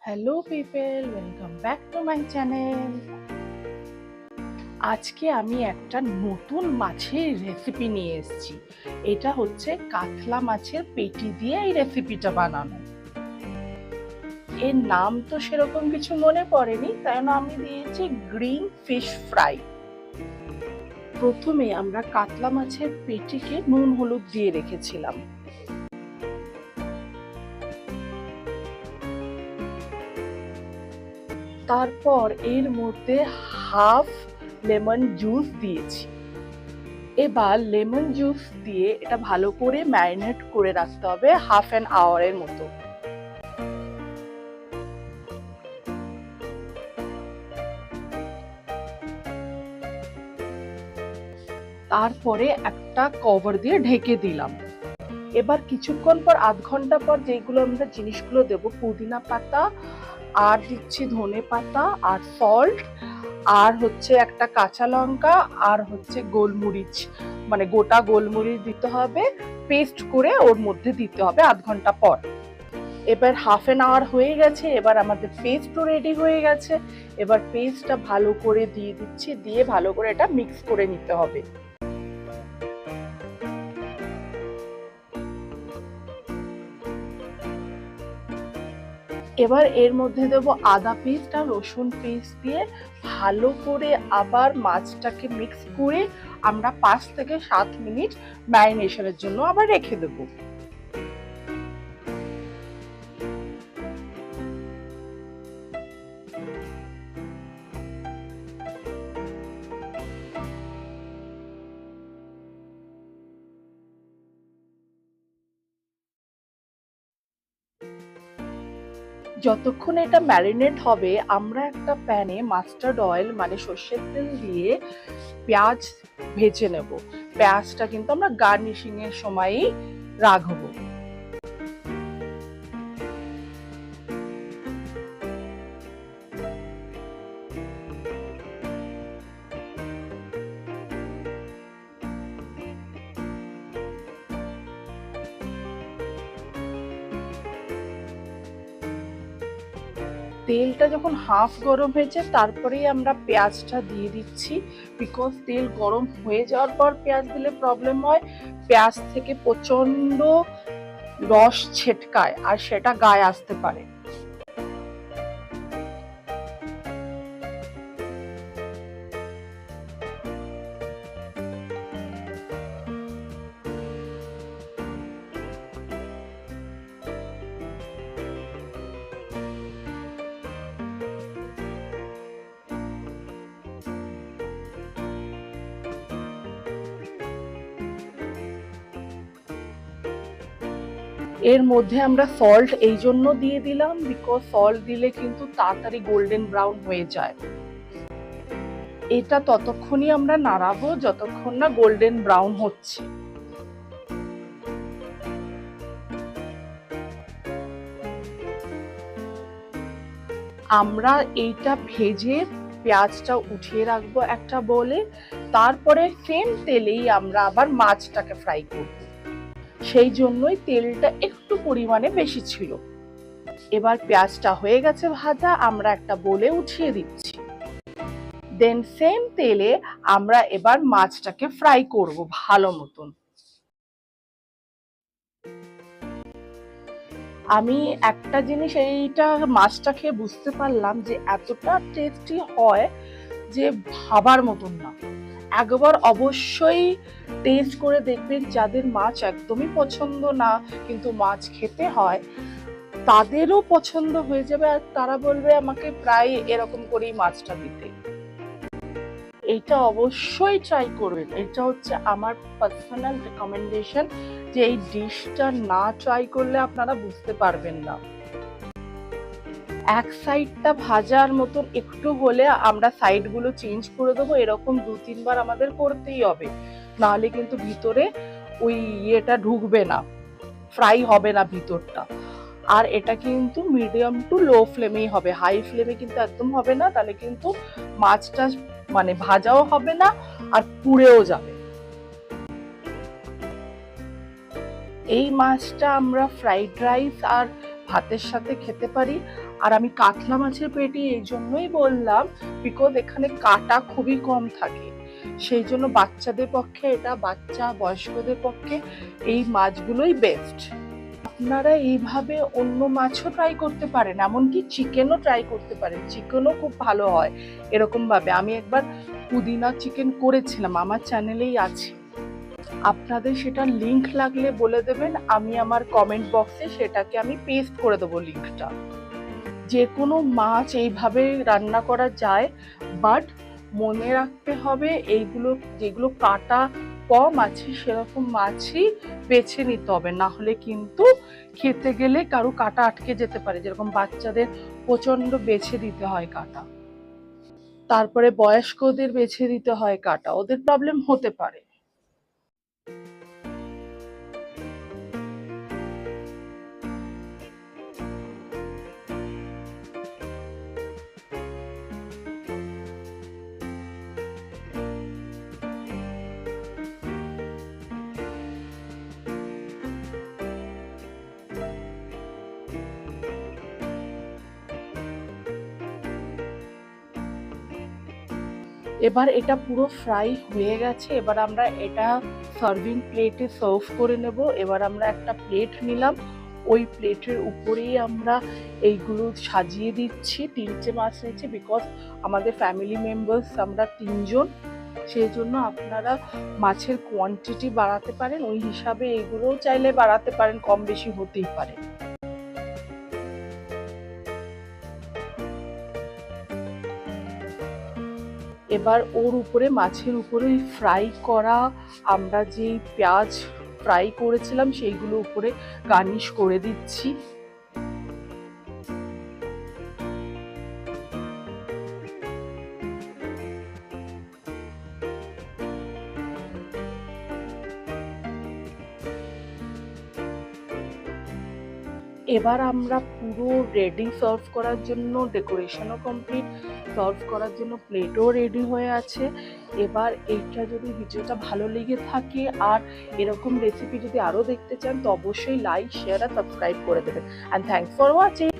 Hello people, welcome back to my channel. আজকে আমি একটা নতুন মাছের রেসিপি নিয়ে এসেছি। এটা হচ্ছে কাতলা মাছের পেটি দিয়ে এই রেসিপিটা বানানো। এর নাম তো সেরকম কিছু মনে পড়েনি, তাই জন্য আমি দিয়েছি গ্রিন ফিশ ফ্রাই। প্রথমে আমরা কাতলা মাছের পেটিকে নুন হলুদ দিয়ে রেখেছিলাম। তারপর এর মধ্যে হাফ লেমন জুস দিয়েছি। এবার লেমন জুস দিয়ে এটা ভালো করে ম্যারিনেট করে রাখতে হবে হাফ অ্যান আওয়ারের মতো। তারপরে একটা কভার দিয়ে ঢেকে দিলাম। এবার কিছুক্ষণ পর আধ ঘন্টা পর যেগুলো আমরা জিনিসগুলো দেবো, পুদিনা পাতা আর দিচ্ছি ধনে পাতা আর সল্ট আর হচ্ছে একটা কাঁচা লঙ্কা আর হচ্ছে গোলমরিচ, মানে গোটা গোলমরিচ দিতে হবে, পেস্ট করে ওর মধ্যে দিতে হবে আধ ঘন্টা পর। এবার হাফ অ্যান আওয়ার হয়ে গেছে, এবার আমাদের পেস্টও রেডি হয়ে গেছে। এবার পেস্টটা ভালো করে দিয়ে দিচ্ছি, দিয়ে ভালো করে এটা মিক্স করে নিতে হবে। এবার এর মধ্যে দেবো আদা পেস্ট আর রসুন পেস্ট দিয়ে ভালো করে আবার মাছটাকে মিক্স করে আমরা 5 থেকে 7 মিনিট ম্যারিনেশনের জন্য আবার রেখে দেবো। যতক্ষণ এটা ম্যারিনেট হবে, আমরা একটা প্যানে মাস্টার্ড অয়েল মানে সর্ষের তেল দিয়ে পেঁয়াজ ভেজে নেব। পেঁয়াজটা কিন্তু আমরা গার্নিশিং এর সময়ই রাখবো। তেলটা যখন হাফ গরম হয়েছে তারপরেই আমরা পেঁয়াজটা দিয়ে দিচ্ছি, বিকজ তেল গরম হয়ে যাওয়ার পর পেঁয়াজ দিলে প্রবলেম হয়। পেঁয়াজ থেকে প্রচন্ড রস ছেটকায় আর সেটা গায়ে আসতে পারে। এর মধ্যে আমরা সল্ট এই জন্য দিয়ে দিলাম, বিকজ সল্ট দিলে কিন্তু তাড়াতাড়ি গোল্ডেন ব্রাউন হয়ে যায়। এটা ততক্ষণই আমরা নাড়াবো যতক্ষণ না গোল্ডেন ব্রাউন হচ্ছে। আমরা এইটা ভেজে পেঁয়াজটা উঠিয়ে রাখবো একটা বলে, তারপরে সেম তেলেই আমরা আবার মাছটাকে ফ্রাই করব। সেই জন্যই তেলটা একটু পরিমাণে বেশি ছিল। এবার পেঁয়াজটা হয়ে গেছে ভাজা, আমরা একটা বলে উঠিয়ে দিচ্ছি। দেন সেম তেলে আমরা এবার মাছটাকে ফ্রাই করব ভালো মতন। আমি একটা জিনিস এইটা মাছটা খেয়ে বুঝতে পারলাম যে এতটা টেস্টি হয় যে ভাবার মতন না। একবার অবশ্যই টেস্ট করে দেখবেন। যাদের মাছ একদমই পছন্দ না কিন্তু মাছ খেতে হয়, তাদেরও পছন্দ হয়ে যাবে আর তারা বলবে আমাকে প্রায় এরকম করেই মাছটা দিতে। এটা অবশ্যই ট্রাই করবেন, এটা হচ্ছে আমার পার্সোনাল রেকমেন্ডেশন, যে এই ডিশটা না ট্রাই করলে আপনারা বুঝতে পারবেন না। এক সাইডটা ভাজার মতন একটু হলে আমরা সাইডগুলো চেঞ্জ করে দেবো, এরকম 2-3 বার আমাদের করতেই হবে, নাহলে কিন্তু ভিতরে ওই ইয়েটা ঢুকবে না, ফ্রাই হবে না ভিতরটা। আর এটা কিন্তু মিডিয়াম টু লো ফ্লেমেই হবে, হাই ফ্লেমে কিন্তু একদম হবে না, তাহলে কিন্তু মাছটা মানে ভাজাও হবে না আর পুড়েও যাবে। এই মাছটা আমরা ফ্রাইড রাইস আর ভাতের সাথে খেতে পারি। আর আমি কাতলা মাছের পেটি এই জন্যই বললাম বিকজ এখানে কাটা খুবই কম থাকে, সেই জন্য বাচ্চাদের পক্ষে এটা, বাচ্চা বয়স্কদের পক্ষে এই মাছগুলোই বেস্ট। আপনারা এইভাবে অন্য মাছও ট্রাই করতে পারেন, এমনকি চিকেনও ট্রাই করতে পারেন, চিকেনও খুব ভালো হয় এরকম ভাবে। আমি একবার পুদিনা চিকেন করেছিলাম, আমার চ্যানেলেই আছে, আপনাদের সেটা লিংক লাগলে বলে দেবেন, আমি আমার কমেন্ট বক্সে সেটাকে আমি পেস্ট করে দেবো লিংকটা। যে কোনো মাছ এইভাবে রান্না করা যায়, বাট মনে রাখতে হবে এইগুলো যেগুলো কাটা কম আছে সেরকম মাছই বেছে নিতে হবে, না হলে কিন্তু খেতে গেলে কারো কাটা আটকে যেতে পারে, যেরকম বাচ্চাদের প্রচন্ড বেছে দিতে হয় কাটা, তারপরে বয়স্কদের বেছে দিতে হয় কাটা, ওদের প্রবলেম হতে পারে। এবার এটা পুরো ফ্রাই হয়ে গেছে, এবার আমরা এটা সার্ভিং প্লেটে সার্ভ করে নেব। এবার আমরা একটা প্লেট নিলাম, ওই প্লেটের উপরেই আমরা এইগুলো সাজিয়ে দিচ্ছি। 3টে মাছ নিয়েছি বিকজ আমাদের ফ্যামিলি মেম্বার্স আমরা 3জন, সেই জন্য আপনারা মাছের কোয়ান্টিটি বাড়াতে পারেন, ওই হিসাবে এইগুলোও চাইলে বাড়াতে পারেন, কম বেশি হতেই পারে। এবার ওর উপরে, মাছের উপরে ফ্রাই করা আমরা যে পেঁয়াজ ফ্রাই করেছিলাম সেইগুলো উপরে গার্নিশ করে দিচ্ছি। এবার আমরা পুরো রেডি সার্ভ করার জন্য, ডেকোরেশনও কমপ্লিট, সার্ভ করার জন্য প্লেটও রেডি হয়ে আছে। এবার এইটা যদি ভিডিওটা ভালো লেগে থাকে আর এরকম রেসিপি যদি আরও দেখতে চান তো অবশ্যই লাইক, শেয়ার আর সাবস্ক্রাইব করে দেবেন। And thanks for watching.